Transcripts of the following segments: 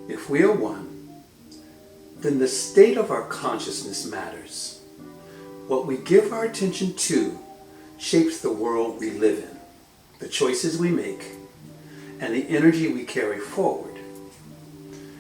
If we are one, then the state of our consciousness matters. What we give our attention to shapes the world we live in, the choices we make, and the energy we carry forward.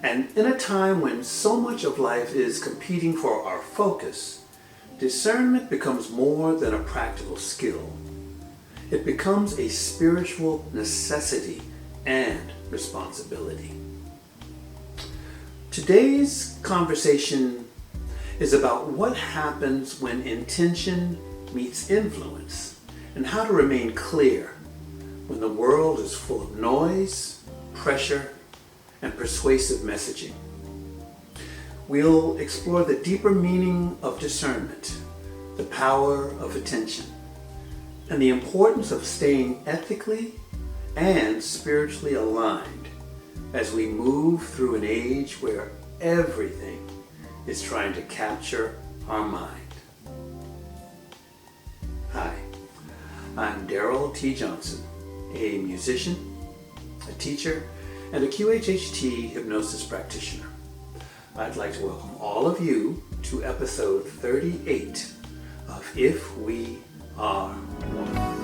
And in a time when so much of life is competing for our focus, discernment becomes more than a practical skill. It becomes a spiritual necessity and responsibility. Today's conversation is about what happens when intention meets influence and how to remain clear when the world is full of noise, pressure, and persuasive messaging. We'll explore the deeper meaning of discernment, the power of attention, and the importance of staying ethically and spiritually aligned as we move through an age where everything is trying to capture our mind. Hi, I'm Daryl T. Johnson, a musician, a teacher, and a QHHT hypnosis practitioner. I'd like to welcome all of you to episode 38 of If We Are One.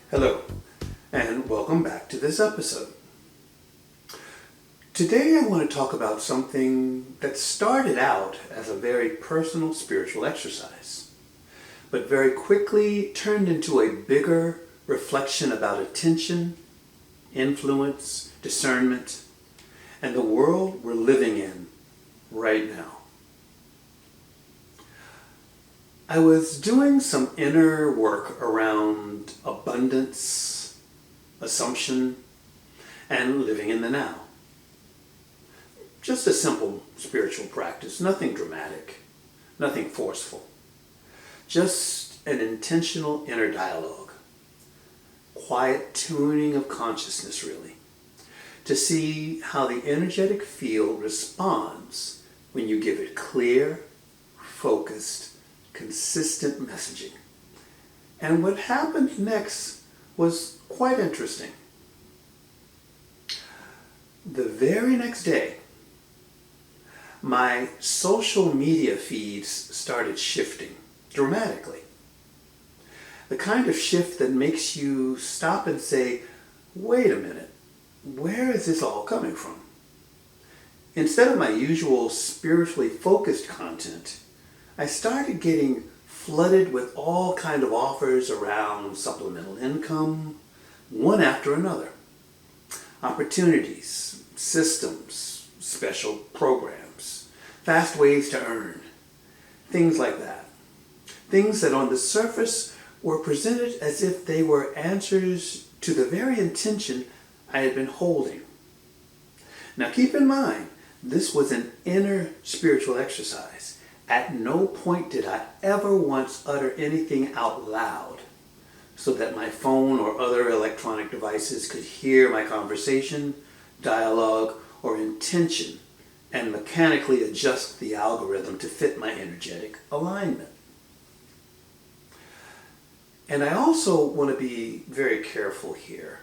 Hello, and welcome back to this episode. Today I want to talk about something that started out as a very personal spiritual exercise, but very quickly turned into a bigger reflection about attention, influence, discernment, and the world we're living in right now. I was doing some inner work around abundance, assumption, and living in the now. Just a simple spiritual practice, nothing dramatic, nothing forceful. Just an intentional inner dialogue, quiet tuning of consciousness really, to see how the energetic field responds when you give it clear, focused, consistent messaging. And what happened next was quite interesting. The very next day, my social media feeds started shifting dramatically. The kind of shift that makes you stop and say, wait a minute, where is this all coming from? Instead of my usual spiritually focused content, I started getting flooded with all kind of offers around supplemental income, one after another. Opportunities, systems, special programs, fast ways to earn, things like that. Things that on the surface were presented as if they were answers to the very intention I had been holding. Now keep in mind, this was an inner spiritual exercise. At no point did I ever once utter anything out loud so that my phone or other electronic devices could hear my conversation, dialogue, or intention and mechanically adjust the algorithm to fit my energetic alignment. And I also want to be very careful here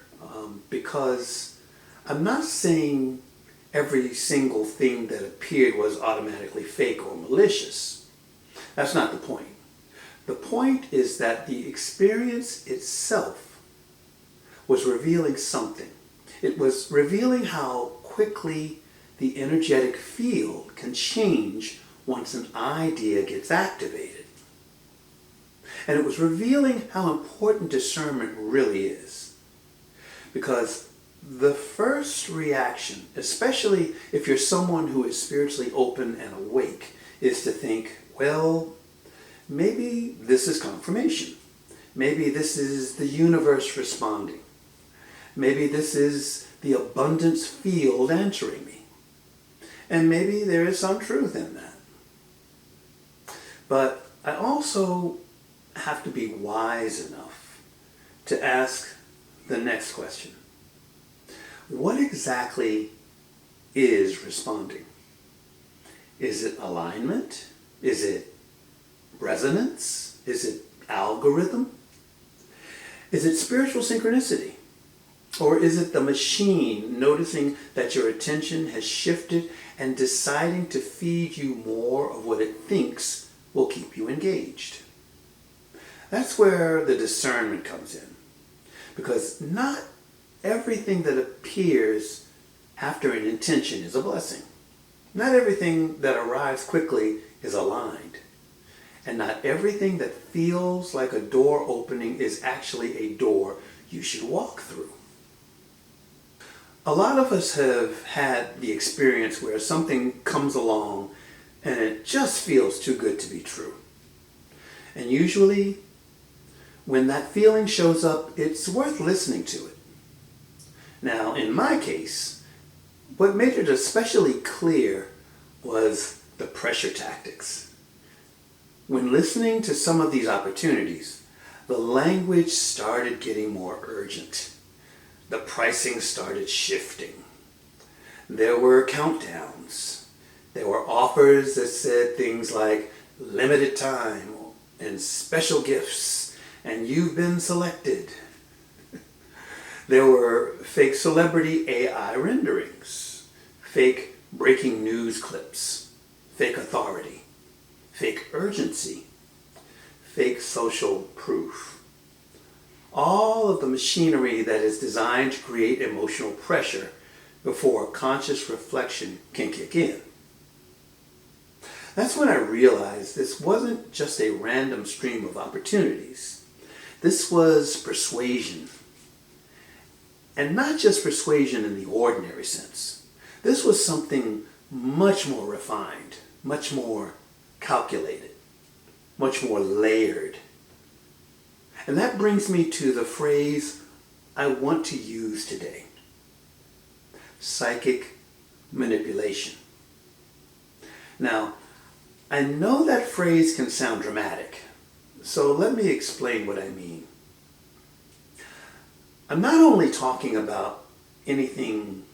because I'm not saying every single thing that appeared was automatically fake or malicious. That's not the point. The point is that the experience itself was revealing something. It was revealing how quickly the energetic field can change once an idea gets activated. And it was revealing how important discernment really is. Because the first reaction, especially if you're someone who is spiritually open and awake, is to think, well, maybe this is confirmation. Maybe this is the universe responding. Maybe this is the abundance field answering me. And maybe there is some truth in that. But I also have to be wise enough to ask the next question. What exactly is responding? Is it alignment? Is it resonance? Is it algorithm? Is it spiritual synchronicity? Or is it the machine noticing that your attention has shifted and deciding to feed you more of what it thinks will keep you engaged? That's where the discernment comes in. Because not everything that appears after an intention is a blessing. Not everything that arrives quickly is aligned. And not everything that feels like a door opening is actually a door you should walk through. A lot of us have had the experience where something comes along and it just feels too good to be true. And usually, when that feeling shows up, it's worth listening to it. Now, in my case, what made it especially clear was the pressure tactics. When listening to some of these opportunities, the language started getting more urgent. The pricing started shifting. There were countdowns. There were offers that said things like limited time and special gifts and you've been selected. There were fake celebrity AI renderings, fake breaking news clips, fake authority, fake urgency, fake social proof. All of the machinery that is designed to create emotional pressure before conscious reflection can kick in. That's when I realized this wasn't just a random stream of opportunities. This was persuasion. And not just persuasion in the ordinary sense. This was something much more refined, much more calculated, much more layered. And that brings me to the phrase I want to use today. Psychic manipulation. Now, I know that phrase can sound dramatic, so let me explain what I mean. I'm not only talking about anything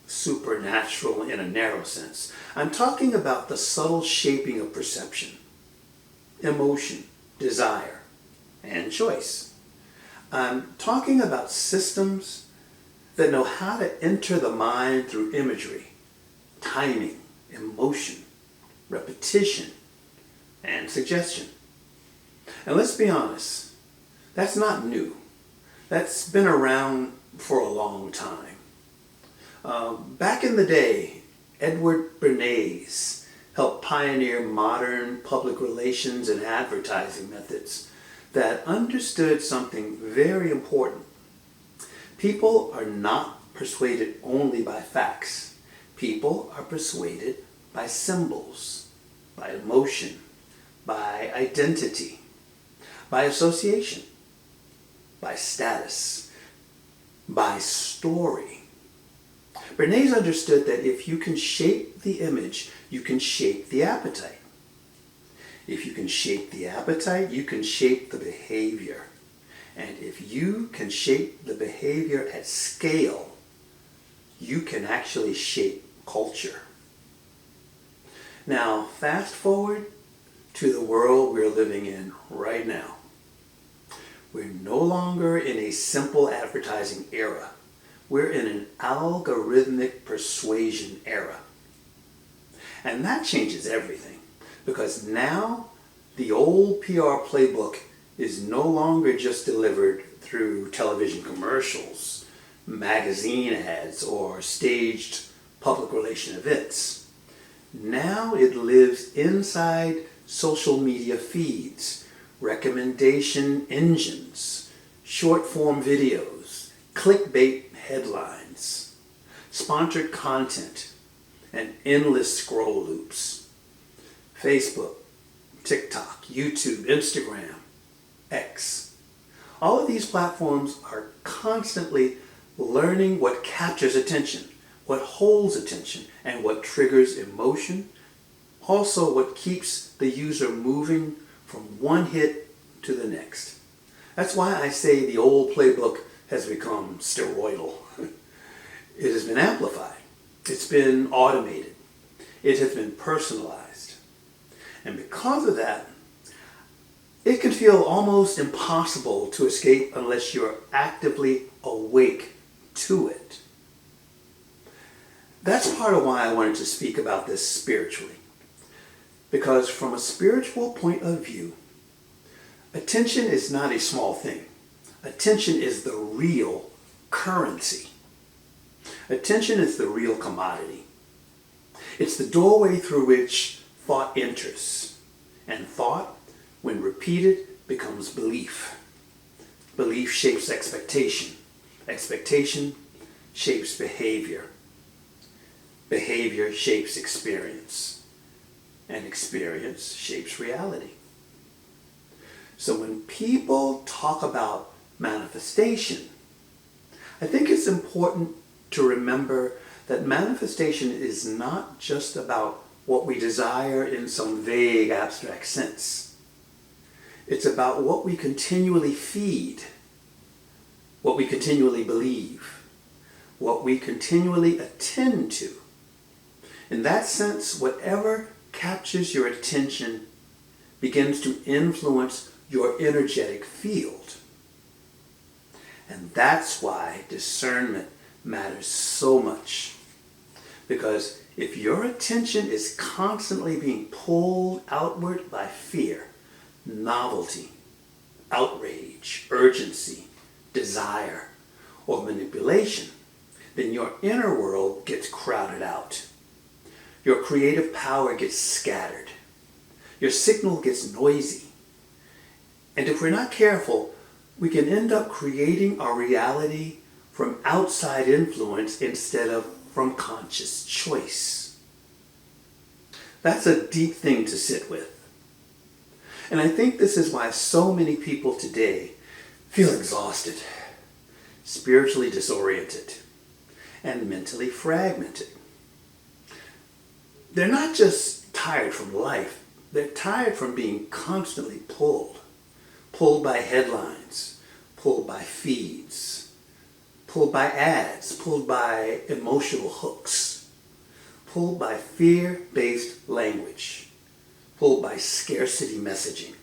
supernatural in a narrow sense. I'm talking about the subtle shaping of perception, emotion, desire, and choice. I'm talking about systems that know how to enter the mind through imagery, timing, emotion, repetition, and suggestion. And let's be honest, that's not new. That's been around for a long time. Back in the day, Edward Bernays helped pioneer modern public relations and advertising methods that understood something very important. People are not persuaded only by facts. People are persuaded by symbols, by emotion, by identity, by association, by status, by story. Bernays understood that if you can shape the image, you can shape the appetite. If you can shape the appetite, you can shape the behavior. And if you can shape the behavior at scale, you can actually shape culture. Now, fast forward to the world we're living in right now. We're no longer in a simple advertising era. We're in an algorithmic persuasion era. And that changes everything. Because now the old PR playbook is no longer just delivered through television commercials, magazine ads, or staged public relation events. Now it lives inside social media feeds, recommendation engines, short-form videos, clickbait headlines, sponsored content, and endless scroll loops. Facebook, TikTok, YouTube, Instagram, X. All of these platforms are constantly learning what captures attention, what holds attention, and what triggers emotion. Also, what keeps the user moving from one hit to the next. That's why I say the old playbook has become steroidal. It has been amplified. It's been automated. It has been personalized. And because of that, it can feel almost impossible to escape unless you're actively awake to it. That's part of why I wanted to speak about this spiritually. Because from a spiritual point of view, attention is not a small thing. Attention is the real currency. Attention is the real commodity. It's the doorway through which thought enters. And thought, when repeated, becomes belief. Belief shapes expectation. Expectation shapes behavior. Behavior shapes experience. And experience shapes reality. So when people talk about manifestation, I think it's important to remember that manifestation is not just about what we desire in some vague abstract sense. It's about what we continually feed, what we continually believe, what we continually attend to. In that sense, whatever captures your attention begins to influence your energetic field. And that's why discernment matters so much. Because if your attention is constantly being pulled outward by fear, novelty, outrage, urgency, desire, or manipulation, then your inner world gets crowded out. Your creative power gets scattered. Your signal gets noisy. And if we're not careful, we can end up creating our reality from outside influence instead of from conscious choice. That's a deep thing to sit with. And I think this is why so many people today feel exhausted, spiritually disoriented, and mentally fragmented. They're not just tired from life, they're tired from being constantly pulled by headlines, pulled by feeds, pulled by ads, pulled by emotional hooks, pulled by fear-based language, pulled by scarcity messaging,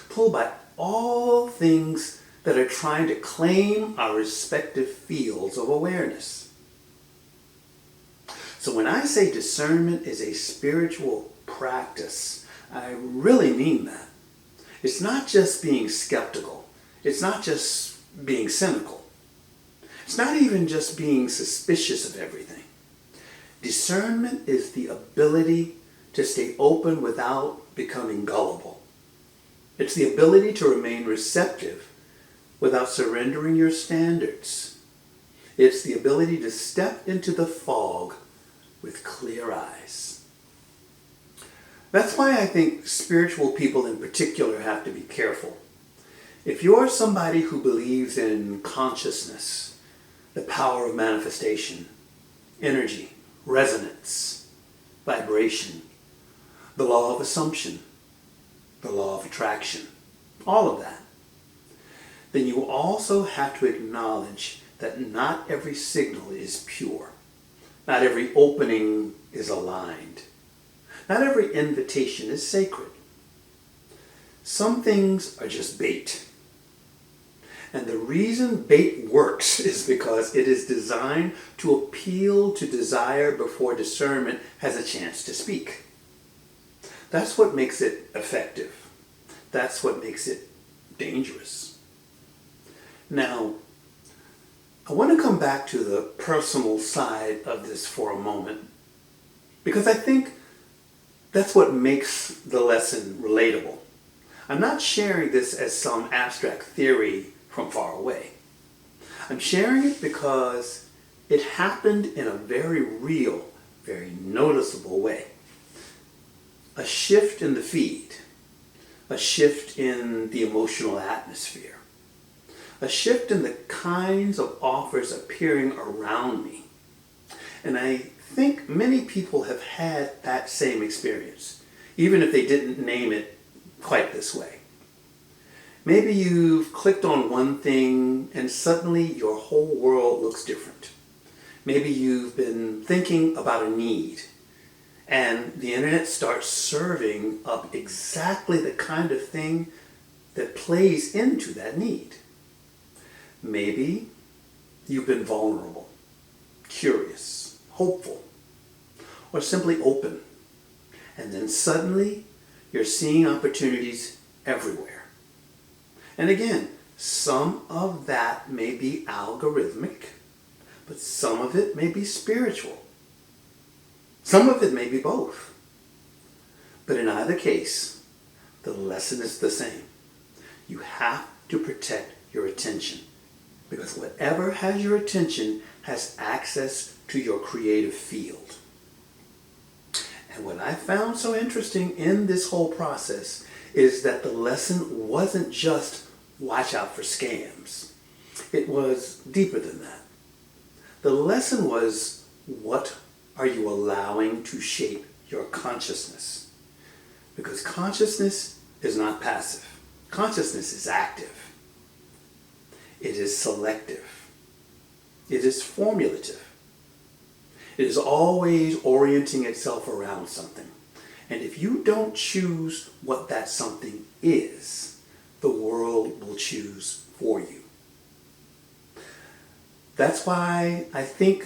pulled by all things that are trying to claim our respective fields of awareness. So when I say discernment is a spiritual practice, I really mean that. It's not just being skeptical. It's not just being cynical. It's not even just being suspicious of everything. Discernment is the ability to stay open without becoming gullible. It's the ability to remain receptive without surrendering your standards. It's the ability to step into the fog with clear eyes. That's why I think spiritual people in particular have to be careful. If you're somebody who believes in consciousness, the power of manifestation, energy, resonance, vibration, the law of assumption, the law of attraction, all of that, then you also have to acknowledge that not every signal is pure. Not every opening is aligned. Not every invitation is sacred. Some things are just bait. And the reason bait works is because it is designed to appeal to desire before discernment has a chance to speak. That's what makes it effective. That's what makes it dangerous. Now, I want to come back to the personal side of this for a moment, because I think that's what makes the lesson relatable. I'm not sharing this as some abstract theory from far away. I'm sharing it because it happened in a very real, very noticeable way. A shift in the feed, a shift in the emotional atmosphere, a shift in the kinds of offers appearing around me. And I think many people have had that same experience, even if they didn't name it quite this way. Maybe you've clicked on one thing and suddenly your whole world looks different. Maybe you've been thinking about a need and the internet starts serving up exactly the kind of thing that plays into that need. Maybe you've been vulnerable, curious, hopeful, or simply open. And then suddenly you're seeing opportunities everywhere. And again, some of that may be algorithmic, but some of it may be spiritual. Some of it may be both. But in either case, the lesson is the same. You have to protect your attention, because whatever has your attention has access to your creative field. And what I found so interesting in this whole process is that the lesson wasn't just watch out for scams. It was deeper than that. The lesson was, what are you allowing to shape your consciousness? Because consciousness is not passive. Consciousness is active. It is selective. It is formulative. It is always orienting itself around something. And if you don't choose what that something is, the world will choose for you. That's why I think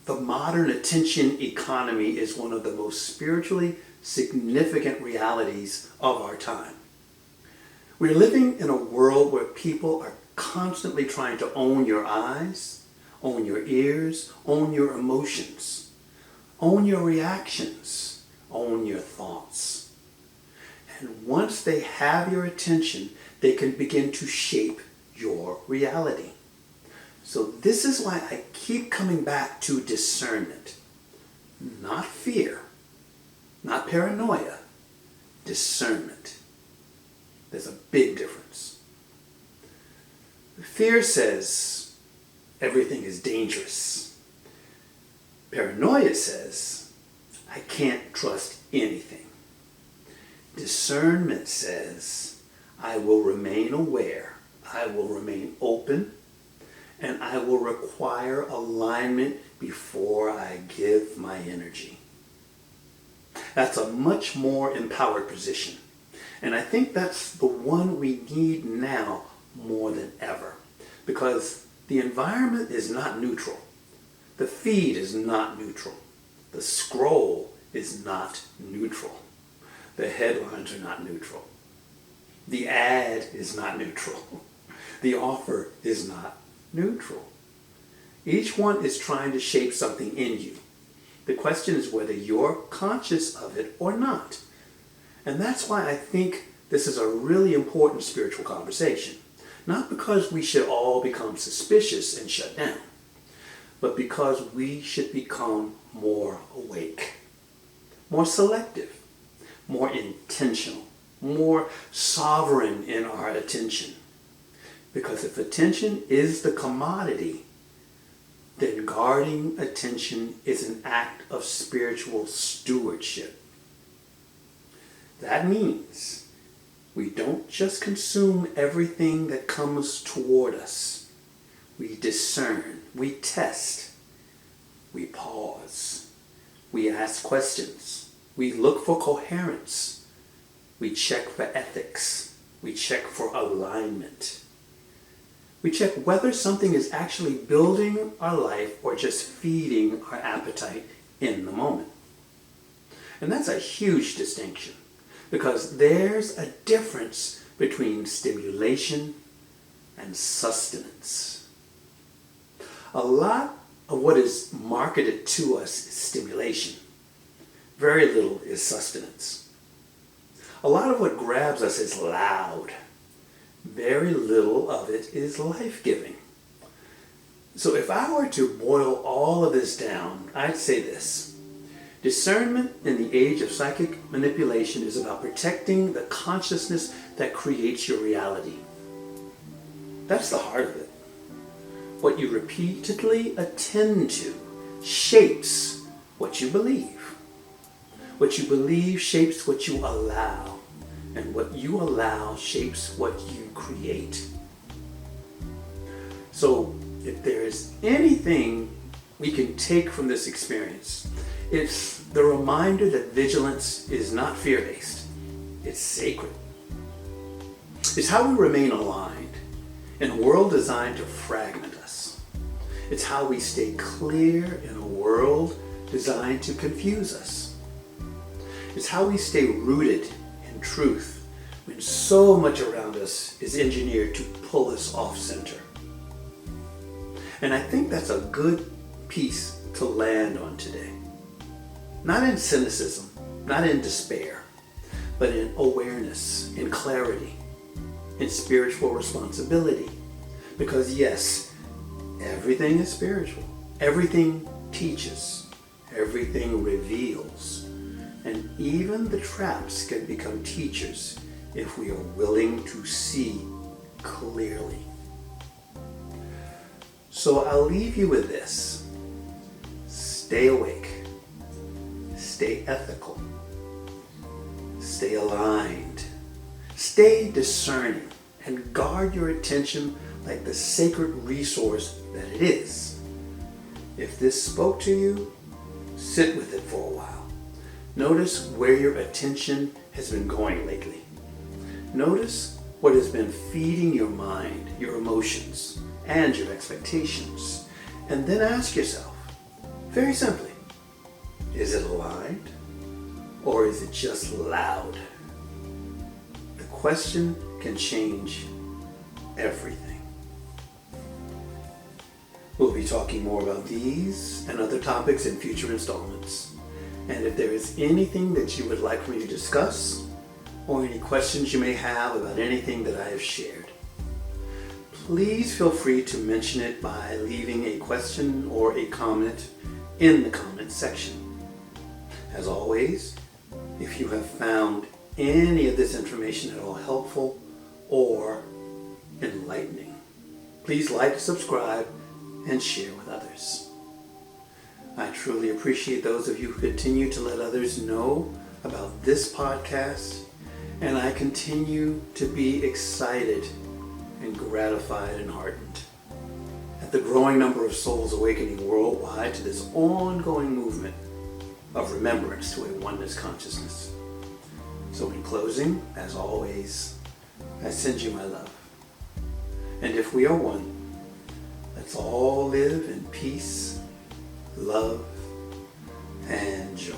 the modern attention economy is one of the most spiritually significant realities of our time. We're living in a world where people are constantly trying to own your eyes, own your ears, own your emotions, own your reactions, own your thoughts. And once they have your attention, they can begin to shape your reality. So this is why I keep coming back to discernment. Not fear, not paranoia, discernment. There's a big difference. Fear says everything is dangerous. Paranoia says I can't trust anything. Discernment says I will remain aware, I will remain open, and I will require alignment before I give my energy. That's a much more empowered position. And I think that's the one we need now more than ever. Because the environment is not neutral. The feed is not neutral. The scroll is not neutral. The headlines are not neutral. The ad is not neutral. The offer is not neutral. Each one is trying to shape something in you. The question is whether you're conscious of it or not. And that's why I think this is a really important spiritual conversation. Not because we should all become suspicious and shut down, but because we should become more awake, more selective, more intentional, more sovereign in our attention. Because if attention is the commodity, then guarding attention is an act of spiritual stewardship. That means we don't just consume everything that comes toward us. We discern, we test, we pause, we ask questions, we look for coherence, we check for ethics, we check for alignment. We check whether something is actually building our life or just feeding our appetite in the moment. And that's a huge distinction, because there's a difference between stimulation and sustenance. A lot of what is marketed to us is stimulation. Very little is sustenance. A lot of what grabs us is loud. Very little of it is life-giving. So if I were to boil all of this down, I'd say this. Discernment in the age of psychic manipulation is about protecting the consciousness that creates your reality. That's the heart of it. What you repeatedly attend to shapes what you believe. What you believe shapes what you allow. and what you allow shapes what you create. So if there is anything we can take from this experience, it's the reminder that vigilance is not fear-based, it's sacred. It's how we remain aligned in a world designed to fragment us. It's how we stay clear in a world designed to confuse us. It's how we stay rooted in truth when so much around us is engineered to pull us off center. And I think that's a good piece to land on today. Not in cynicism, not in despair, but in awareness, in clarity, in spiritual responsibility. Because yes, everything is spiritual. Everything teaches. Everything reveals. And even the traps can become teachers if we are willing to see clearly. So I'll leave you with this. Stay awake. Stay ethical. Stay aligned. Stay discerning and guard your attention like the sacred resource that it is. If this spoke to you, sit with it for a while. Notice where your attention has been going lately. Notice what has been feeding your mind, your emotions, and your expectations. And then ask yourself, very simply, is it aligned or is it just loud? The question can change everything. We'll be talking more about these and other topics in future installments. And if there is anything that you would like for me to discuss, or any questions you may have about anything that I have shared, please feel free to mention it by leaving a question or a comment in the comment section. As always, if you have found any of this information at all helpful or enlightening, please like, subscribe, and share with others. I truly appreciate those of you who continue to let others know about this podcast, and I continue to be excited and gratified and heartened at the growing number of souls awakening worldwide to this ongoing movement of remembrance to a oneness consciousness. So in closing, as always, I send you my love. And if we are one, let's all live in peace, love, and joy.